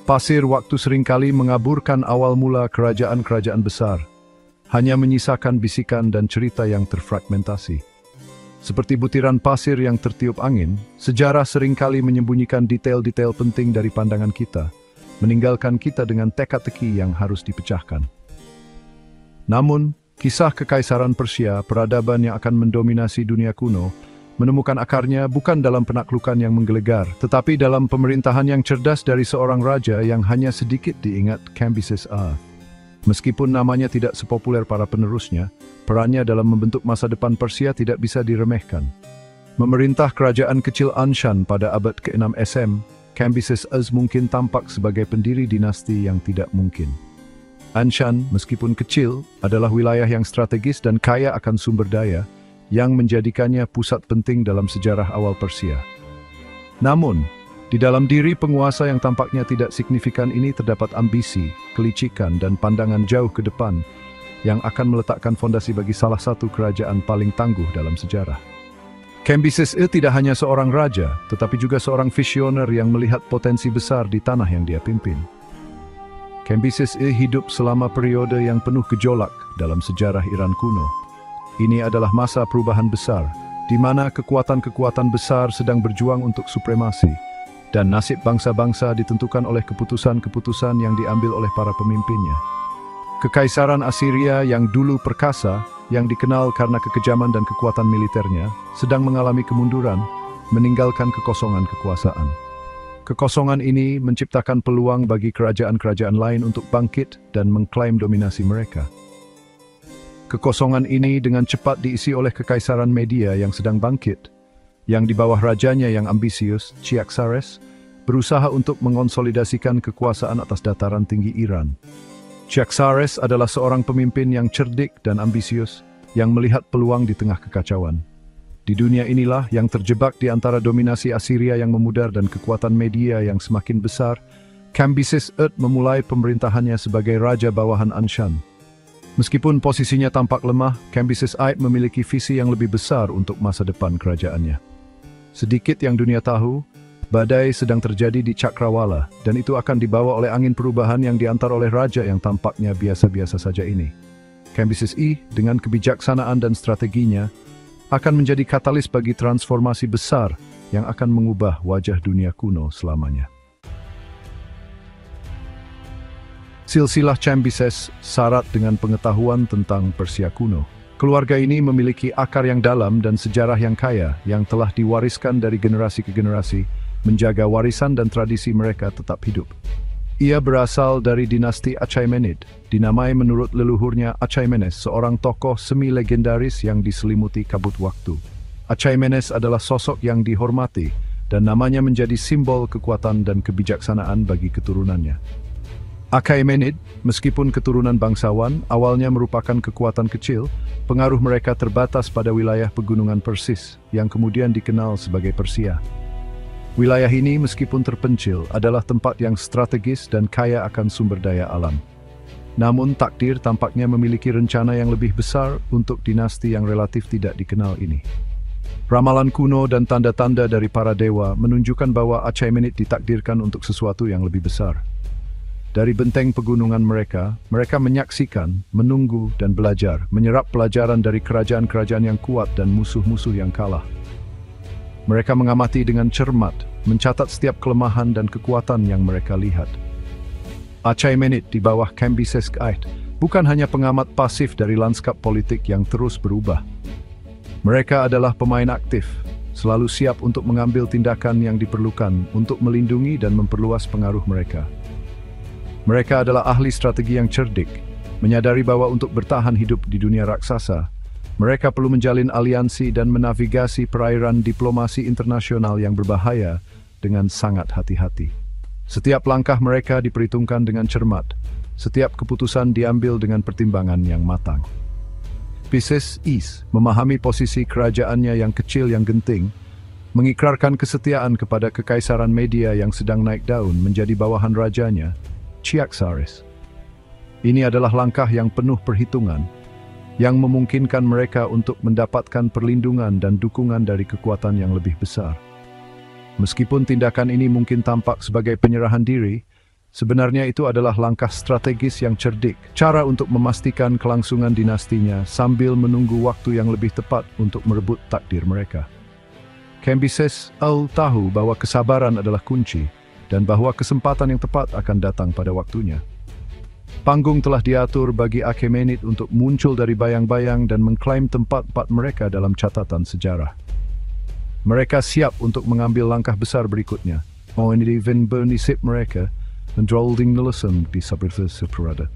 Pasir waktu seringkali mengaburkan awal mula kerajaan-kerajaan besar, hanya menyisakan bisikan dan cerita yang terfragmentasi. Seperti butiran pasir yang tertiup angin, sejarah seringkali menyembunyikan detail-detail penting dari pandangan kita, meninggalkan kita dengan teka-teki yang harus dipecahkan. Namun, kisah kekaisaran Persia, peradaban yang akan mendominasi dunia kuno, menemukan akarnya bukan dalam penaklukan yang menggelegar, tetapi dalam pemerintahan yang cerdas dari seorang raja yang hanya sedikit diingat, Cambyses I. Meskipun namanya tidak sepopuler para penerusnya, perannya dalam membentuk masa depan Persia tidak bisa diremehkan. Memerintah kerajaan kecil Anshan pada abad ke-6 SM, Cambyses I mungkin tampak sebagai pendiri dinasti yang tidak mungkin. Anshan, meskipun kecil, adalah wilayah yang strategis dan kaya akan sumber daya, yang menjadikannya pusat penting dalam sejarah awal Persia. Namun, di dalam diri penguasa yang tampaknya tidak signifikan ini terdapat ambisi, kelicikan, dan pandangan jauh ke depan yang akan meletakkan fondasi bagi salah satu kerajaan paling tangguh dalam sejarah. Cambyses I tidak hanya seorang raja, tetapi juga seorang visioner yang melihat potensi besar di tanah yang dia pimpin. Cambyses I hidup selama periode yang penuh gejolak dalam sejarah Iran kuno. Ini adalah masa perubahan besar, di mana kekuatan-kekuatan besar sedang berjuang untuk supremasi, dan nasib bangsa-bangsa ditentukan oleh keputusan-keputusan yang diambil oleh para pemimpinnya. Kekaisaran Assyria yang dulu perkasa, yang dikenal karena kekejaman dan kekuatan militernya, sedang mengalami kemunduran, meninggalkan kekosongan kekuasaan. Kekosongan ini menciptakan peluang bagi kerajaan-kerajaan lain untuk bangkit dan mengklaim dominasi mereka. Kekosongan ini dengan cepat diisi oleh kekaisaran Media yang sedang bangkit, yang di bawah rajanya yang ambisius, Chyaxares, berusaha untuk mengonsolidasikan kekuasaan atas dataran tinggi Iran. Chyaxares adalah seorang pemimpin yang cerdik dan ambisius, yang melihat peluang di tengah kekacauan. Di dunia inilah yang terjebak di antara dominasi Assyria yang memudar dan kekuatan Media yang semakin besar, Cambyses I memulai pemerintahannya sebagai raja bawahan Anshan. Meskipun posisinya tampak lemah, Cambyses I memiliki visi yang lebih besar untuk masa depan kerajaannya. Sedikit yang dunia tahu, badai sedang terjadi di Cakrawala, dan itu akan dibawa oleh angin perubahan yang diantar oleh raja yang tampaknya biasa-biasa saja ini. Cambyses I, dengan kebijaksanaan dan strateginya, akan menjadi katalis bagi transformasi besar yang akan mengubah wajah dunia kuno selamanya. Silsilah Cambyses syarat dengan pengetahuan tentang Persia kuno. Keluarga ini memiliki akar yang dalam dan sejarah yang kaya yang telah diwariskan dari generasi ke generasi, menjaga warisan dan tradisi mereka tetap hidup. Ia berasal dari dinasti Achaemenid, dinamai menurut leluhurnya Achaemenes, seorang tokoh semi-legendaris yang diselimuti kabut waktu. Achaemenes adalah sosok yang dihormati, dan namanya menjadi simbol kekuatan dan kebijaksanaan bagi keturunannya. Achaemenid, meskipun keturunan bangsawan, awalnya merupakan kekuatan kecil, pengaruh mereka terbatas pada wilayah pegunungan Persis, yang kemudian dikenal sebagai Persia. Wilayah ini meskipun terpencil, adalah tempat yang strategis dan kaya akan sumber daya alam. Namun takdir tampaknya memiliki rencana yang lebih besar untuk dinasti yang relatif tidak dikenal ini. Ramalan kuno dan tanda-tanda dari para dewa menunjukkan bahwa Achaemenid ditakdirkan untuk sesuatu yang lebih besar. Dari benteng pegunungan mereka menyaksikan, menunggu, dan belajar, menyerap pelajaran dari kerajaan-kerajaan yang kuat dan musuh-musuh yang kalah. Mereka mengamati dengan cermat, mencatat setiap kelemahan dan kekuatan yang mereka lihat. Achaemenid di bawah Cambyses I bukan hanya pengamat pasif dari lanskap politik yang terus berubah. Mereka adalah pemain aktif, selalu siap untuk mengambil tindakan yang diperlukan untuk melindungi dan memperluas pengaruh mereka. Mereka adalah ahli strategi yang cerdik, menyadari bahwa untuk bertahan hidup di dunia raksasa, mereka perlu menjalin aliansi dan menavigasi perairan diplomasi internasional yang berbahaya dengan sangat hati-hati. Setiap langkah mereka diperhitungkan dengan cermat, setiap keputusan diambil dengan pertimbangan yang matang. Cambyses I memahami posisi kerajaannya yang kecil yang genting, mengikrarkan kesetiaan kepada kekaisaran Media yang sedang naik daun menjadi bawahan rajanya, Chyaxares. Ini adalah langkah yang penuh perhitungan, yang memungkinkan mereka untuk mendapatkan perlindungan dan dukungan dari kekuatan yang lebih besar. Meskipun tindakan ini mungkin tampak sebagai penyerahan diri, Sebenarnya itu adalah langkah strategis yang cerdik, cara untuk memastikan kelangsungan dinastinya sambil menunggu waktu yang lebih tepat untuk merebut takdir mereka. Cambyses tahu bahwa kesabaran adalah kunci, dan bahwa kesempatan yang tepat akan datang pada waktunya. Panggung telah diatur bagi Achaemenid untuk muncul dari bayang-bayang dan mengklaim tempat mereka dalam catatan sejarah. Mereka siap untuk mengambil langkah besar berikutnya, mengikuti bernisip mereka, mendolding nelasan di seperada.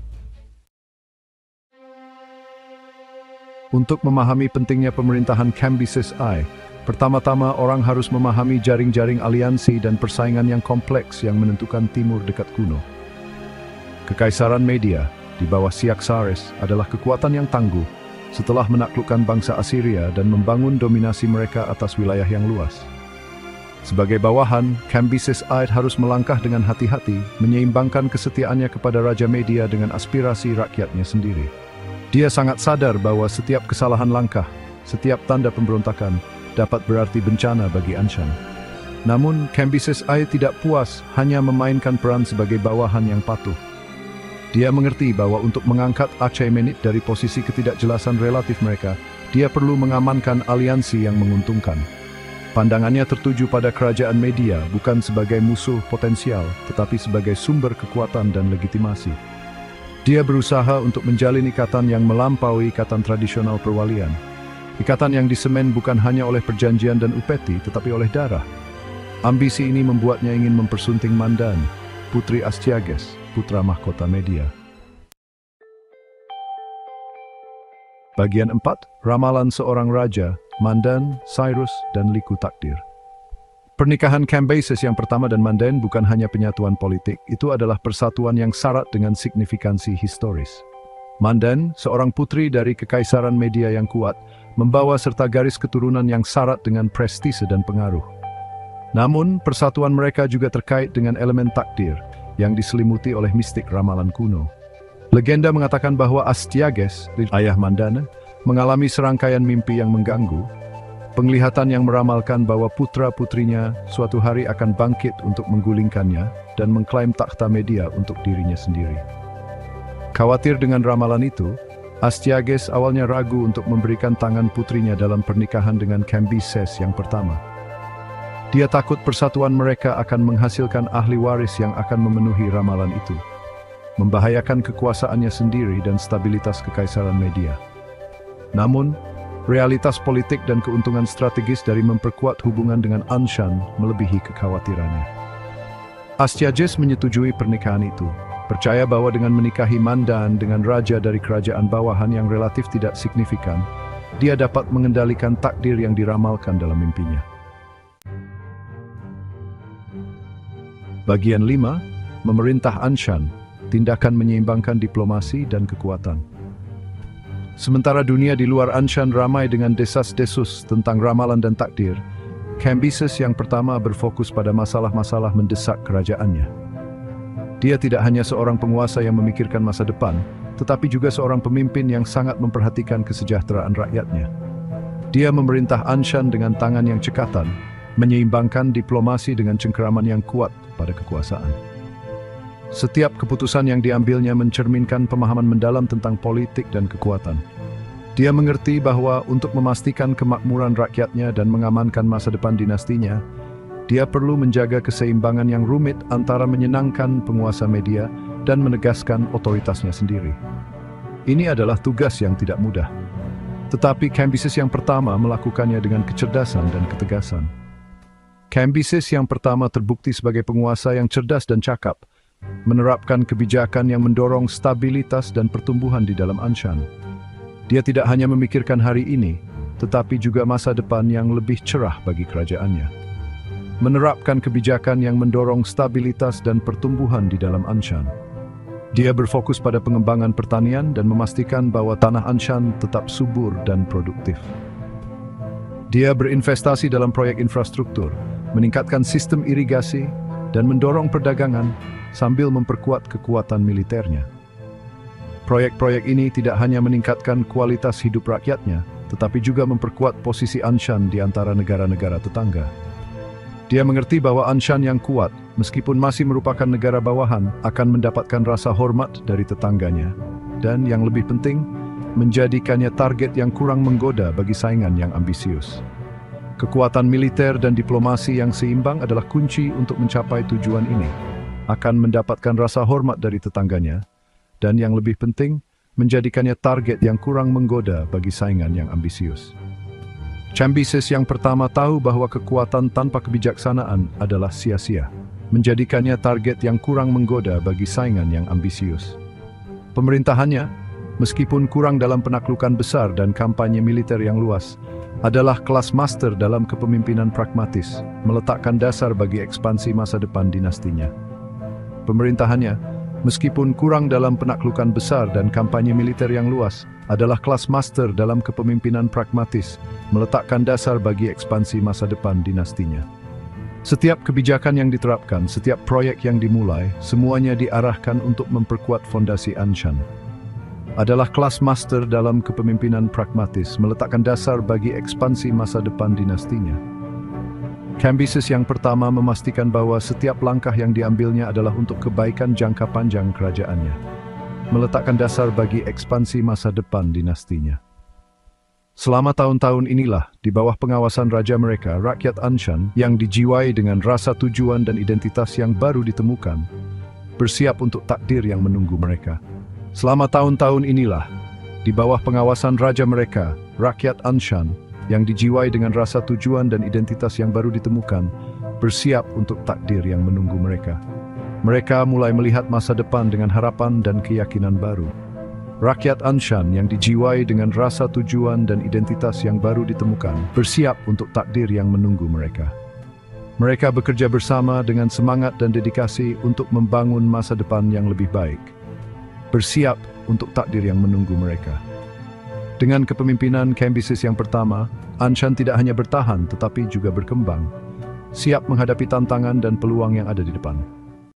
Untuk memahami pentingnya pemerintahan Cambyses I, pertama-tama orang harus memahami jaring-jaring aliansi dan persaingan yang kompleks yang menentukan timur dekat kuno. Kekaisaran Media di bawah Cyaxares adalah kekuatan yang tangguh setelah menaklukkan bangsa Assyria dan membangun dominasi mereka atas wilayah yang luas. Sebagai bawahan, Cambyses I harus melangkah dengan hati-hati, menyeimbangkan kesetiaannya kepada Raja Media dengan aspirasi rakyatnya sendiri. Dia sangat sadar bahwa setiap kesalahan langkah, setiap tanda pemberontakan, dapat berarti bencana bagi Anshan. Namun, Cambyses I tidak puas hanya memainkan peran sebagai bawahan yang patuh. Dia mengerti bahwa untuk mengangkat Achaemenid dari posisi ketidakjelasan relatif mereka, dia perlu mengamankan aliansi yang menguntungkan. Pandangannya tertuju pada kerajaan Media bukan sebagai musuh potensial, tetapi sebagai sumber kekuatan dan legitimasi. Dia berusaha untuk menjalin ikatan yang melampaui ikatan tradisional perwalian. Ikatan yang disemen bukan hanya oleh perjanjian dan upeti, tetapi oleh darah. Ambisi ini membuatnya ingin mempersunting Mandan, putri Astyages, putra mahkota Media. Bagian 4, Ramalan seorang raja, Mandan, Cyrus, dan Liku Takdir. Pernikahan Cambyses yang pertama dan Mandan bukan hanya penyatuan politik, itu adalah persatuan yang syarat dengan signifikansi historis. Mandan, seorang putri dari kekaisaran Media yang kuat, membawa serta garis keturunan yang syarat dengan prestise dan pengaruh. Namun, persatuan mereka juga terkait dengan elemen takdir yang diselimuti oleh mistik ramalan kuno. Legenda mengatakan bahwa Astyages, ayah Mandana, mengalami serangkaian mimpi yang mengganggu, penglihatan yang meramalkan bahwa putra-putrinya suatu hari akan bangkit untuk menggulingkannya dan mengklaim takhta Media untuk dirinya sendiri. Khawatir dengan ramalan itu, Astyages awalnya ragu untuk memberikan tangan putrinya dalam pernikahan dengan Cambyses yang pertama. Dia takut persatuan mereka akan menghasilkan ahli waris yang akan memenuhi ramalan itu, membahayakan kekuasaannya sendiri dan stabilitas kekaisaran Media. Namun, realitas politik dan keuntungan strategis dari memperkuat hubungan dengan Anshan melebihi kekhawatirannya. Astyages menyetujui pernikahan itu, percaya bahwa dengan menikahi Mandan dengan raja dari kerajaan bawahan yang relatif tidak signifikan, dia dapat mengendalikan takdir yang diramalkan dalam mimpinya. Bagian 5, Memerintah Anshan, tindakan menyeimbangkan diplomasi dan kekuatan. Sementara dunia di luar Anshan ramai dengan desas-desus tentang ramalan dan takdir, Cambyses yang pertama berfokus pada masalah-masalah mendesak kerajaannya. Dia tidak hanya seorang penguasa yang memikirkan masa depan, tetapi juga seorang pemimpin yang sangat memperhatikan kesejahteraan rakyatnya. Dia memerintah Anshan dengan tangan yang cekatan, menyeimbangkan diplomasi dengan cengkeraman yang kuat pada kekuasaan. Setiap keputusan yang diambilnya mencerminkan pemahaman mendalam tentang politik dan kekuatan. Dia mengerti bahwa untuk memastikan kemakmuran rakyatnya dan mengamankan masa depan dinastinya, dia perlu menjaga keseimbangan yang rumit antara menyenangkan penguasa Media dan menegaskan otoritasnya sendiri. Ini adalah tugas yang tidak mudah. Tetapi Cambyses yang pertama melakukannya dengan kecerdasan dan ketegasan. Cambyses yang pertama terbukti sebagai penguasa yang cerdas dan cakap, menerapkan kebijakan yang mendorong stabilitas dan pertumbuhan di dalam Anshan. Dia tidak hanya memikirkan hari ini, tetapi juga masa depan yang lebih cerah bagi kerajaannya. Menerapkan kebijakan yang mendorong stabilitas dan pertumbuhan di dalam Anshan. Dia berfokus pada pengembangan pertanian dan memastikan bahwa tanah Anshan tetap subur dan produktif. Dia berinvestasi dalam proyek infrastruktur, meningkatkan sistem irigasi, dan mendorong perdagangan sambil memperkuat kekuatan militernya. Proyek-proyek ini tidak hanya meningkatkan kualitas hidup rakyatnya, tetapi juga memperkuat posisi Anshan di antara negara-negara tetangga. Dia mengerti bahwa Anshan yang kuat, meskipun masih merupakan negara bawahan, akan mendapatkan rasa hormat dari tetangganya. Dan yang lebih penting, menjadikannya target yang kurang menggoda bagi saingan yang ambisius. Kekuatan militer dan diplomasi yang seimbang adalah kunci untuk mencapai tujuan ini. Akan mendapatkan rasa hormat dari tetangganya, dan yang lebih penting, menjadikannya target yang kurang menggoda bagi saingan yang ambisius. Cambyses yang pertama tahu bahwa kekuatan tanpa kebijaksanaan adalah sia-sia, menjadikannya target yang kurang menggoda bagi saingan yang ambisius. Pemerintahannya, meskipun kurang dalam penaklukan besar dan kampanye militer yang luas, adalah kelas master dalam kepemimpinan pragmatis, meletakkan dasar bagi ekspansi masa depan dinastinya. Pemerintahannya, meskipun kurang dalam penaklukan besar dan kampanye militer yang luas, adalah kelas master dalam kepemimpinan pragmatis, meletakkan dasar bagi ekspansi masa depan dinastinya. Setiap kebijakan yang diterapkan, setiap proyek yang dimulai, semuanya diarahkan untuk memperkuat fondasi Anshan. Adalah kelas master dalam kepemimpinan pragmatis, meletakkan dasar bagi ekspansi masa depan dinastinya. Cambyses yang pertama memastikan bahwa setiap langkah yang diambilnya adalah untuk kebaikan jangka panjang kerajaannya, meletakkan dasar bagi ekspansi masa depan dinastinya. Selama tahun-tahun inilah, di bawah pengawasan raja mereka, rakyat Anshan yang dijiwai dengan rasa tujuan dan identitas yang baru ditemukan, bersiap untuk takdir yang menunggu mereka. Selama tahun-tahun inilah, di bawah pengawasan raja mereka, rakyat Anshan yang dijiwai dengan rasa tujuan dan identitas yang baru ditemukan, bersiap untuk takdir yang menunggu mereka. Mereka mulai melihat masa depan dengan harapan dan keyakinan baru. Rakyat Anshan yang dijiwai dengan rasa tujuan dan identitas yang baru ditemukan, bersiap untuk takdir yang menunggu mereka. Mereka bekerja bersama dengan semangat dan dedikasi untuk membangun masa depan yang lebih baik. Bersiap untuk takdir yang menunggu mereka. Dengan kepemimpinan Cambyses yang pertama, Anshan tidak hanya bertahan tetapi juga berkembang, siap menghadapi tantangan dan peluang yang ada di depan.